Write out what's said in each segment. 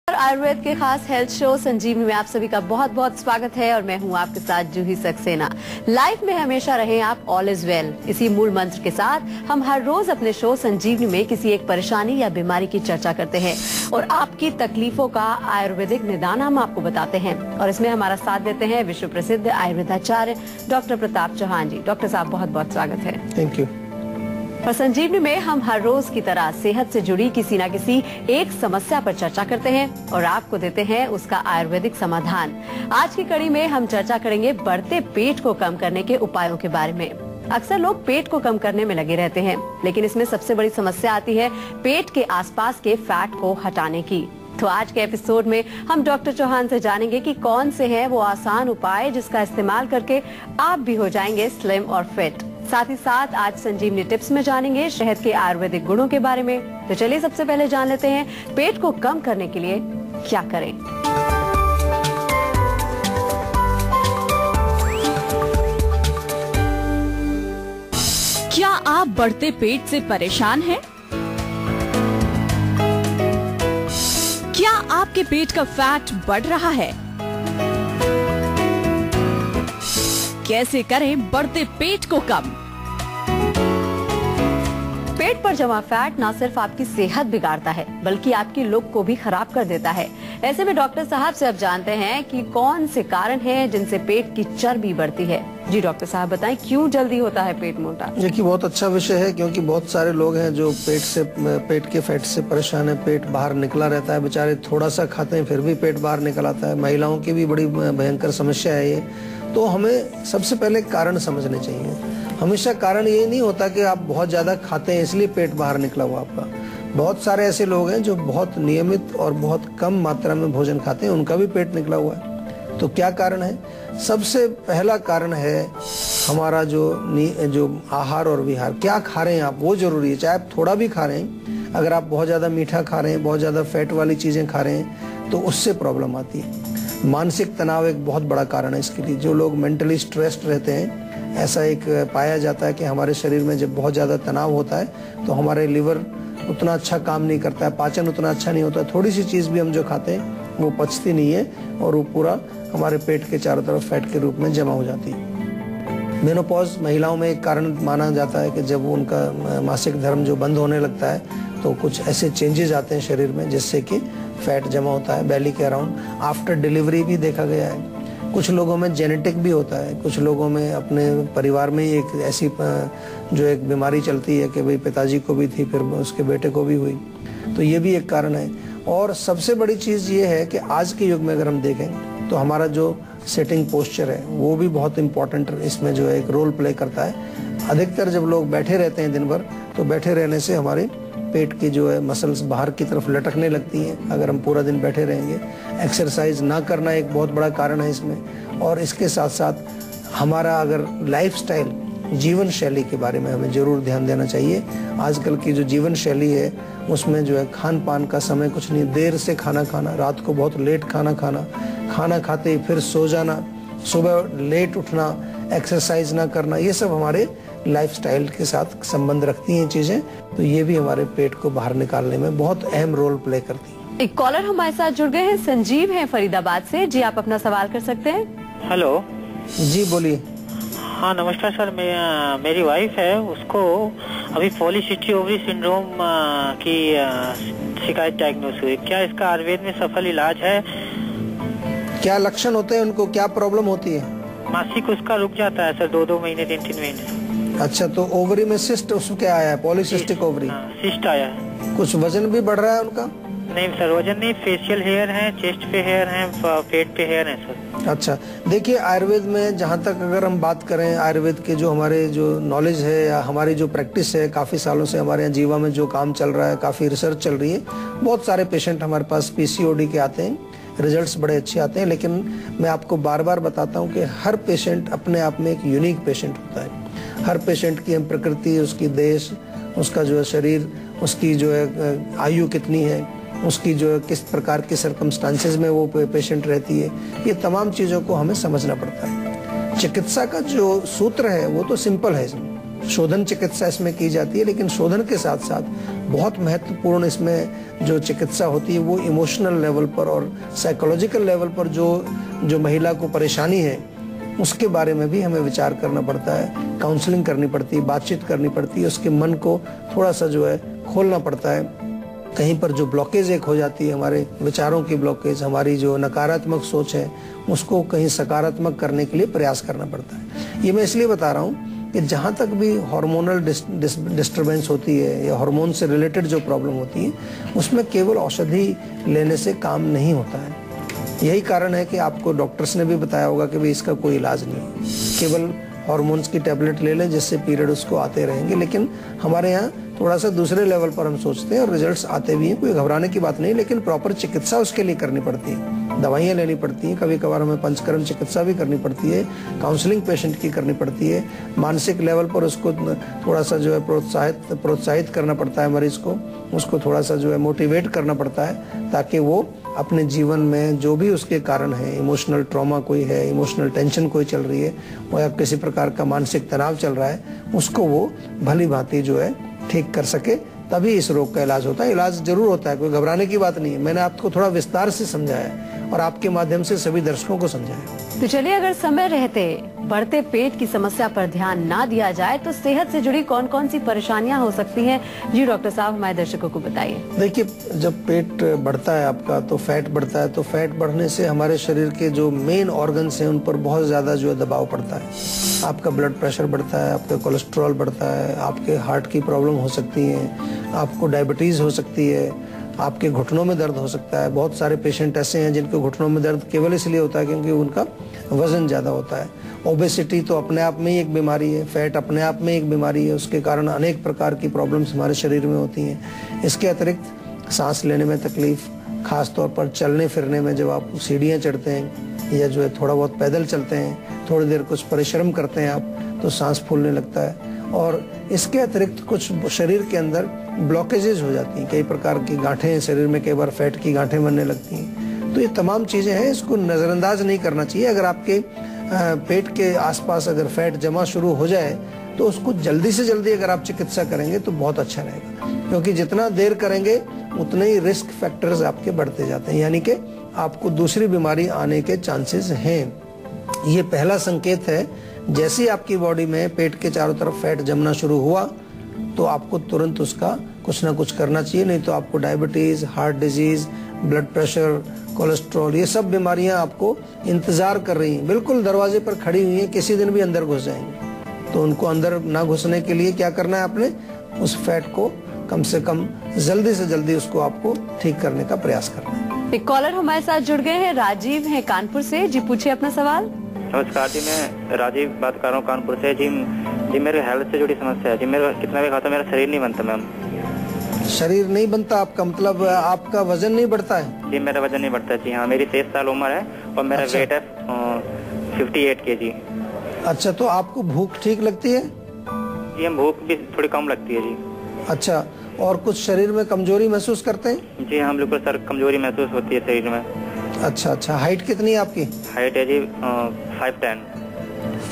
आयुर्वेद के खास health show संजीवनी में आप सभी का बहुत बहुत स्वागत है और मैं हूं आपके साथ जूही सक्सेना। लाइफ में हमेशा रहें आप, ऑल इज वेल, इसी मूल मंत्र के साथ हम हर रोज अपने शो संजीवनी में किसी एक परेशानी या बीमारी की चर्चा करते हैं और आपकी तकलीफों का आयुर्वेदिक निदान हम आपको बताते हैं। और इसमें हमारा साथ देते हैं विश्व प्रसिद्ध आयुर्वेदाचार्य डॉक्टर प्रताप चौहान जी। डॉक्टर साहब बहुत बहुत स्वागत है। Thank you. और संजीवनी में हम हर रोज की तरह सेहत से जुड़ी किसी न किसी एक समस्या पर चर्चा करते हैं और आपको देते हैं उसका आयुर्वेदिक समाधान। आज की कड़ी में हम चर्चा करेंगे बढ़ते पेट को कम करने के उपायों के बारे में। अक्सर लोग पेट को कम करने में लगे रहते हैं, लेकिन इसमें सबसे बड़ी समस्या आती है पेट के आसपास के फैट को हटाने की। तो आज के एपिसोड में हम डॉक्टर चौहान से जानेंगे कि कौन से हैं वो आसान उपाय जिसका इस्तेमाल करके आप भी हो जाएंगे स्लिम और फिट। साथ ही साथ आज संजीवनी टिप्स में जानेंगे शहद के आयुर्वेदिक गुणों के बारे में। तो चलिए सबसे पहले जान लेते हैं पेट को कम करने के लिए क्या करें। क्या आप बढ़ते पेट से परेशान हैं? क्या आपके पेट का फैट बढ़ रहा है? कैसे करें बढ़ते पेट को कम? पेट पर जमा फैट न सिर्फ आपकी सेहत बिगाड़ता है बल्कि आपकी लुक को भी खराब कर देता है। ऐसे में डॉक्टर साहब से अब जानते हैं कि कौन से कारण हैं जिनसे पेट की चर्बी बढ़ती है। जी डॉक्टर साहब बताएं, क्यों जल्दी होता है पेट मोटा? देखिए बहुत अच्छा विषय है, क्योंकि बहुत सारे लोग हैं जो पेट के फैट से परेशान है। पेट बाहर निकला रहता है, बेचारे थोड़ा सा खाते हैं फिर भी पेट बाहर निकल आता है। महिलाओं की भी बड़ी भयंकर समस्या है ये। तो हमें सबसे पहले कारण समझने चाहिए। हमेशा कारण ये नहीं होता कि आप बहुत ज्यादा खाते हैं इसलिए पेट बाहर निकला हुआ आपका। बहुत सारे ऐसे लोग हैं जो बहुत नियमित और बहुत कम मात्रा में भोजन खाते हैं, उनका भी पेट निकला हुआ है। तो क्या कारण है? सबसे पहला कारण है हमारा जो आहार और विहार। क्या खा रहे हैं आप, वो जरूरी है। चाहे आप थोड़ा भी खा रहे हैं, अगर आप बहुत ज्यादा मीठा खा रहे हैं, बहुत ज्यादा फैट वाली चीजें खा रहे हैं, तो उससे प्रॉब्लम आती है। मानसिक तनाव एक बहुत बड़ा कारण है इसके लिए। जो लोग मेंटली स्ट्रेस्ड रहते हैं, ऐसा एक पाया जाता है कि हमारे शरीर में जब बहुत ज्यादा तनाव होता है तो हमारे लिवर उतना अच्छा काम नहीं करता है, पाचन उतना अच्छा नहीं होता है। थोड़ी सी चीज भी हम जो खाते हैं वो पचती नहीं है और वो पूरा हमारे पेट के चारों तरफ फैट के रूप में जमा हो जाती है। मेनोपॉज महिलाओं में एक कारण माना जाता है कि जब उनका मासिक धर्म जो बंद होने लगता है तो कुछ ऐसे चेंजेस आते हैं शरीर में जिससे कि फैट जमा होता है बेली के अराउंड। आफ्टर डिलीवरी भी देखा गया है। कुछ लोगों में जेनेटिक भी होता है, कुछ लोगों में अपने परिवार में ही एक ऐसी जो एक बीमारी चलती है कि भाई पिताजी को भी थी फिर उसके बेटे को भी हुई, तो ये भी एक कारण है। और सबसे बड़ी चीज ये है कि आज के युग में अगर हम देखें तो हमारा जो सिटिंग पोस्चर है वो भी बहुत इंपॉर्टेंट इसमें जो है एक रोल प्ले करता है। अधिकतर जब लोग बैठे रहते हैं दिन भर, तो बैठे रहने से हमारे पेट की जो है मसल्स बाहर की तरफ लटकने लगती हैं अगर हम पूरा दिन बैठे रहेंगे। एक्सरसाइज ना करना एक बहुत बड़ा कारण है इसमें। और इसके साथ साथ हमारा अगर लाइफस्टाइल, जीवन शैली के बारे में हमें जरूर ध्यान देना चाहिए। आजकल की जो जीवन शैली है उसमें जो है खान पान का समय कुछ नहीं, देर से खाना खाना, रात को बहुत लेट खाना खाना, खाना खाते ही फिर सो जाना, सुबह लेट उठना, एक्सरसाइज ना करना, ये सब हमारे लाइफस्टाइल के साथ संबंध रखती हैं चीजें। तो ये भी हमारे पेट को बाहर निकालने में बहुत अहम रोल प्ले करती है। एक कॉलर हमारे साथ जुड़ गए हैं, संजीव हैं फरीदाबाद से। जी आप अपना सवाल कर सकते हैं। हेलो जी बोलिए। हाँ नमस्कार सर, मेरी वाइफ है, उसको अभी पॉलीसिस्टिक ओवरी सिंड्रोम की शिकायत डायग्नोस हुई। क्या इसका आयुर्वेद में सफल इलाज है? क्या लक्षण होते हैं उनको, क्या प्रॉब्लम होती है? मासिक उसका रुक जाता है सर, 2-2 महीने 3-3 महीने। अच्छा, तो ओवरी में सिस्ट उसको क्या आया है? पॉलीसिस्टिक ओवरी सिस्ट आया है। कुछ वजन भी बढ़ रहा है उनका? नहीं सर, वजन नहीं, फेशियल हेयर है, चेस्ट पे हेयर है, पेट पे हेयर है सर। अच्छा, देखिए आयुर्वेद में जहाँ तक अगर हम बात करें, आयुर्वेद के जो हमारे जो नॉलेज है या हमारी जो प्रैक्टिस है, काफी सालों से हमारे यहाँ जीवा में जो काम चल रहा है, काफी रिसर्च चल रही है। बहुत सारे पेशेंट हमारे पास पीसीओडी के आते हैं, रिजल्ट्स बड़े अच्छे आते हैं। लेकिन मैं आपको बार बार बताता हूँ कि हर पेशेंट अपने आप में एक यूनिक पेशेंट होता है। हर पेशेंट की हम प्रकृति, उसकी देश, उसका जो है शरीर, उसकी जो है आयु कितनी है, उसकी जो है किस प्रकार के सर्कमस्टांसेस में वो पेशेंट रहती है, ये तमाम चीज़ों को हमें समझना पड़ता है। चिकित्सा का जो सूत्र है वो तो सिंपल है। शोधन चिकित्सा इसमें की जाती है, लेकिन शोधन के साथ साथ बहुत महत्वपूर्ण इसमें जो चिकित्सा होती है वो इमोशनल लेवल पर और साइकोलॉजिकल लेवल पर जो महिला को परेशानी है उसके बारे में भी हमें विचार करना पड़ता है, काउंसलिंग करनी पड़ती है, बातचीत करनी पड़ती है, उसके मन को थोड़ा सा जो है खोलना पड़ता है। कहीं पर जो ब्लॉकेज एक हो जाती है, हमारे विचारों की ब्लॉकेज, हमारी जो नकारात्मक सोच है उसको कहीं सकारात्मक करने के लिए प्रयास करना पड़ता है। ये मैं इसलिए बता रहा हूँ कि जहाँ तक भी हार्मोनल डिस्टर्बेंस होती है या हार्मोन से रिलेटेड जो प्रॉब्लम होती है उसमें केवल औषधि लेने से काम नहीं होता है। यही कारण है कि आपको डॉक्टर्स ने भी बताया होगा कि भाई इसका कोई इलाज नहीं है, केवल हार्मोन्स की टैबलेट ले लें जिससे पीरियड उसको आते रहेंगे। लेकिन हमारे यहाँ थोड़ा सा दूसरे लेवल पर हम सोचते हैं और रिजल्ट्स आते भी हैं, कोई घबराने की बात नहीं, लेकिन प्रॉपर चिकित्सा उसके लिए करनी पड़ती है, दवाइयाँ लेनी पड़ती हैं, कभी कभार हमें पंचकर्म चिकित्सा भी करनी पड़ती है, काउंसलिंग पेशेंट की करनी पड़ती है, मानसिक लेवल पर उसको थोड़ा सा जो है प्रोत्साहित करना पड़ता है मरीज को, उसको थोड़ा सा जो है मोटिवेट करना पड़ता है ताकि वो अपने जीवन में जो भी उसके कारण है, इमोशनल ट्रॉमा कोई है, इमोशनल टेंशन कोई चल रही है या किसी प्रकार का मानसिक तनाव चल रहा है, उसको वो भली भांति जो है ठीक कर सके, तभी इस रोग का इलाज होता है। इलाज जरूर होता है, कोई घबराने की बात नहीं है। मैंने आपको थोड़ा विस्तार से समझाया और आपके माध्यम से सभी दर्शकों को समझाया। तो चलिए, अगर समय रहते बढ़ते पेट की समस्या पर ध्यान ना दिया जाए तो सेहत से जुड़ी कौन कौन सी परेशानियां हो सकती हैं? जी डॉक्टर साहब, हमारे दर्शकों को बताइए। देखिए, जब पेट बढ़ता है आपका तो फैट बढ़ता है, तो फैट बढ़ने से हमारे शरीर के जो मेन ऑर्गन्स हैं उन पर बहुत ज्यादा जो है दबाव पड़ता है। आपका ब्लड प्रेशर बढ़ता है, आपका कोलेस्ट्रॉल बढ़ता है, आपके हार्ट की प्रॉब्लम हो सकती है, आपको डायबिटीज हो सकती है, आपके घुटनों में दर्द हो सकता है। बहुत सारे पेशेंट ऐसे हैं जिनके घुटनों में दर्द केवल इसलिए होता है क्योंकि उनका वजन ज्यादा होता है। ओबेसिटी तो अपने आप में ही एक बीमारी है, फैट अपने आप में एक बीमारी है, उसके कारण अनेक प्रकार की प्रॉब्लम्स हमारे शरीर में होती हैं। इसके अतिरिक्त सांस लेने में तकलीफ, खास तौर पर चलने फिरने में, जब आप सीढ़ियाँ चढ़ते हैं या जो है थोड़ा बहुत पैदल चलते हैं, थोड़ी देर कुछ परिश्रम करते हैं आप, तो सांस फूलने लगता है। और इसके अतिरिक्त कुछ शरीर के अंदर ब्लॉकेजेस हो जाती हैं, कई प्रकार की गांठें शरीर में, कई बार फैट की गांठें बनने लगती हैं। तो ये तमाम चीजें हैं, इसको नजरअंदाज नहीं करना चाहिए। अगर आपके पेट के आसपास अगर फैट जमा शुरू हो जाए तो उसको जल्दी से जल्दी अगर आप चिकित्सा करेंगे तो बहुत अच्छा रहेगा, क्योंकि जितना देर करेंगे उतने ही रिस्क फैक्टर्स आपके बढ़ते जाते हैं, यानी कि आपको दूसरी बीमारी आने के चांसेस हैं। ये पहला संकेत है। जैसे ही आपकी बॉडी में पेट के चारों तरफ फैट जमना शुरू हुआ तो आपको तुरंत उसका कुछ ना कुछ करना चाहिए, नहीं तो आपको diabetes, heart disease, blood pressure, cholesterol, ये सब बीमारियां आपको इंतजार कर रही हैं, बिल्कुल दरवाजे पर खड़ी हुई हैं, किसी दिन भी अंदर घुस जाएंगी। तो उनको अंदर ना घुसने के लिए क्या करना है, आपने उस फैट को कम से कम जल्दी से जल्दी उसको आपको ठीक करने का प्रयास करना है। एक कॉलर हमारे साथ जुड़ गए हैं, राजीव हैं कानपुर से। जी पूछिए अपना सवाल। नमस्कार जी, मैं राजीव बात कर रहा हूँ कानपुर से। जी मेरे हेल्थ से जुड़ी समस्या है जी। मेरा कितना भी खाता मेरा शरीर नहीं बनता मैम। शरीर नहीं बनता आपका मतलब आपका वजन नहीं बढ़ता है? जी मेरा वजन नहीं बढ़ता जी। हाँ, मेरी 23 साल उम्र है और मेरा वेट है 58 kg। अच्छा, तो आपको भूख ठीक लगती है? जी हम भूख भी थोड़ी कम लगती है जी। अच्छा, और कुछ शरीर में कमजोरी महसूस करते हैं? जी हम बिल्कुल सर, कमजोरी महसूस होती है शरीर में। अच्छा अच्छा, हाइट कितनी है आपकी? हाइट है जी 5'10".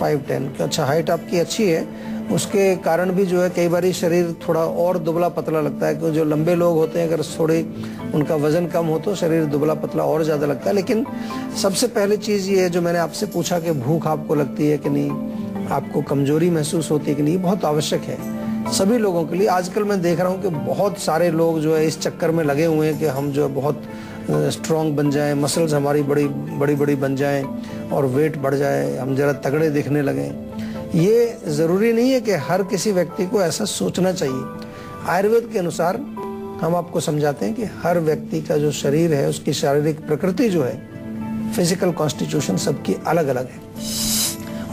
5'10". अच्छा, हाइट आपकी अच्छी है, उसके कारण भी जो है कई बार शरीर थोड़ा और दुबला पतला लगता है, क्योंकि जो लंबे लोग होते हैं अगर थोड़े उनका वजन कम हो तो शरीर दुबला पतला और ज्यादा लगता है। लेकिन सबसे पहली चीज ये है जो मैंने आपसे पूछा कि भूख आपको लगती है कि नहीं, आपको कमजोरी महसूस होती है कि नहीं, बहुत आवश्यक है सभी लोगों के लिए। आजकल मैं देख रहा हूँ कि बहुत सारे लोग जो है इस चक्कर में लगे हुए हैं कि हम जो है बहुत स्ट्रॉन्ग बन जाएं, मसल्स हमारी बड़ी बड़ी बन जाएं और वेट बढ़ जाए, हम जरा तगड़े दिखने लगें। ये जरूरी नहीं है कि हर किसी व्यक्ति को ऐसा सोचना चाहिए। आयुर्वेद के अनुसार हम आपको समझाते हैं कि हर व्यक्ति का जो शरीर है, उसकी शारीरिक प्रकृति जो है, फिजिकल कॉन्स्टिट्यूशन सबकी अलग अलग है,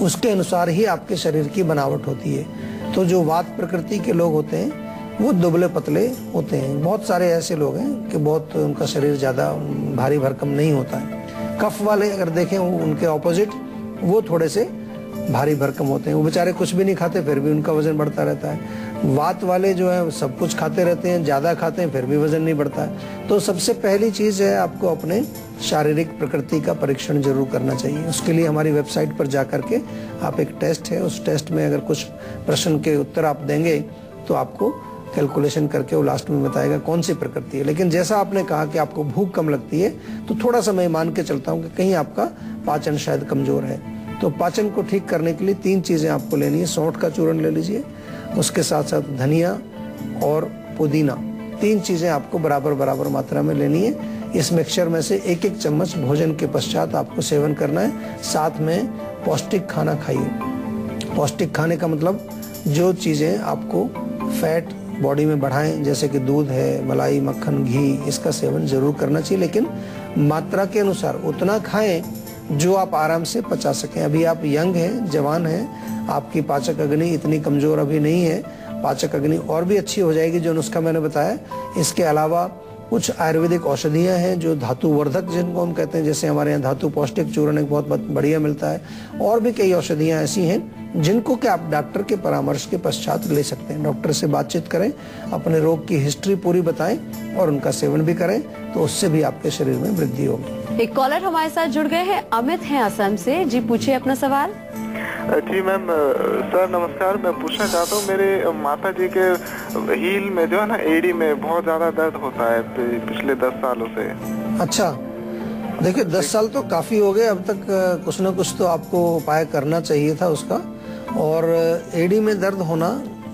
उसके अनुसार ही आपके शरीर की बनावट होती है। तो जो वात प्रकृति के लोग होते हैं वो दुबले पतले होते हैं। बहुत सारे ऐसे लोग हैं कि बहुत उनका शरीर ज्यादा भारी भरकम नहीं होता है। कफ वाले अगर देखें उनके ऑपोजिट, वो थोड़े से भारी भरकम होते हैं, वो बेचारे कुछ भी नहीं खाते फिर भी उनका वजन बढ़ता रहता है। वात वाले जो है सब कुछ खाते रहते हैं, ज्यादा खाते हैं फिर भी वजन नहीं बढ़ता है। तो सबसे पहली चीज है आपको अपने शारीरिक प्रकृति का परीक्षण जरूर करना चाहिए। उसके लिए हमारी वेबसाइट पर जा करके आप एक टेस्ट है, उस टेस्ट में अगर कुछ प्रश्न के उत्तर आप देंगे तो आपको कैलकुलेशन करके वो लास्ट में बताएगा कौन सी प्रकृति है। लेकिन जैसा आपने कहा कि आपको भूख कम लगती है, तो थोड़ा सा मैं मान के चलता हूँ कि कहीं आपका पाचन शायद कमजोर है। तो पाचन को ठीक करने के लिए 3 चीजें आपको लेनी है। सौंठ का चूर्ण ले लीजिए, उसके साथ साथ धनिया और पुदीना, 3 चीजें आपको बराबर बराबर मात्रा में लेनी है। इस मिक्सचर में से 1-1 चम्मच भोजन के पश्चात आपको सेवन करना है। साथ में पौष्टिक खाना खाइए। पौष्टिक खाने का मतलब जो चीजें आपको फैट बॉडी में बढ़ाएं, जैसे कि दूध है, मलाई, मक्खन, घी, इसका सेवन जरूर करना चाहिए, लेकिन मात्रा के अनुसार उतना खाएं जो आप आराम से पचा सकें। अभी आप यंग हैं, जवान हैं, आपकी पाचक अग्नि इतनी कमजोर अभी नहीं है। पाचक अग्नि और भी अच्छी हो जाएगी जो नुस्खा मैंने बताया। इसके अलावा कुछ आयुर्वेदिक औषधियां हैं जो धातु वर्धक जिनको हम कहते हैं, जैसे हमारे यहाँ धातु पौष्टिक चूर्ण एक बहुत बढ़िया मिलता है। और भी कई औषधियां ऐसी हैं जिनको कि आप डॉक्टर के परामर्श के पश्चात ले सकते हैं। डॉक्टर से बातचीत करें, अपने रोग की हिस्ट्री पूरी बताएं और उनका सेवन भी करें, तो उससे भी आपके शरीर में वृद्धि होगी। एक कॉलर हमारे साथ जुड़ गए हैं, अमित हैं असम से। जी पूछिए अपना सवाल। जी मैम, सर नमस्कार। मैं पूछना चाहता हूँ, मेरे माता जी के हील में जो है ना, एड़ी में बहुत ज्यादा दर्द होता है पिछले 10 सालों से। अच्छा, देखिए 10 साल तो काफी हो गए, अब तक कुछ न कुछ तो आपको उपाय करना चाहिए था उसका। और एड़ी में दर्द होना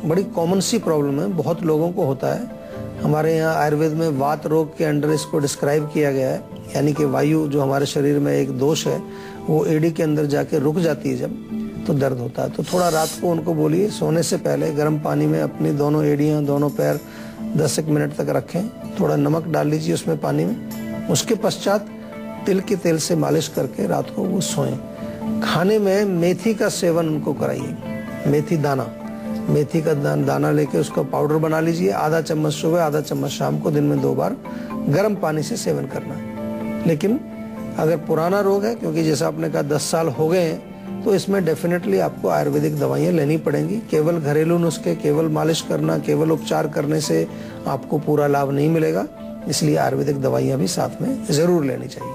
बड़ी कॉमन सी प्रॉब्लम है, बहुत लोगों को होता है। हमारे यहाँ आयुर्वेद में वात रोग के अंडर इसको डिस्क्राइब किया गया है, यानी कि वायु जो हमारे शरीर में एक दोष है वो एड़ी के अंदर जाके रुक जाती है जब, तो दर्द होता है। तो थोड़ा रात को उनको बोलिए सोने से पहले गर्म पानी में अपनी दोनों एड़ियां, दोनों पैर 10 मिनट तक रखें, थोड़ा नमक डाल लीजिए उसमें पानी में। उसके पश्चात तिल के तेल से मालिश करके रात को वो सोएं। खाने में मेथी का सेवन उनको कराइए। मेथी दाना, मेथी का दाना लेके उसका पाउडर बना लीजिए। आधा चम्मच सुबह, आधा चम्मच शाम को, दिन में 2 बार गर्म पानी से सेवन करना। लेकिन अगर पुराना रोग है, क्योंकि जैसा आपने कहा 10 साल हो गए हैं, तो इसमें डेफिनेटली आपको आयुर्वेदिक दवाइयाँ लेनी पड़ेंगी। केवल घरेलू नुस्खे, केवल मालिश करना, केवल उपचार करने से आपको पूरा लाभ नहीं मिलेगा, इसलिए आयुर्वेदिक दवाइयाँ भी साथ में जरूर लेनी चाहिए।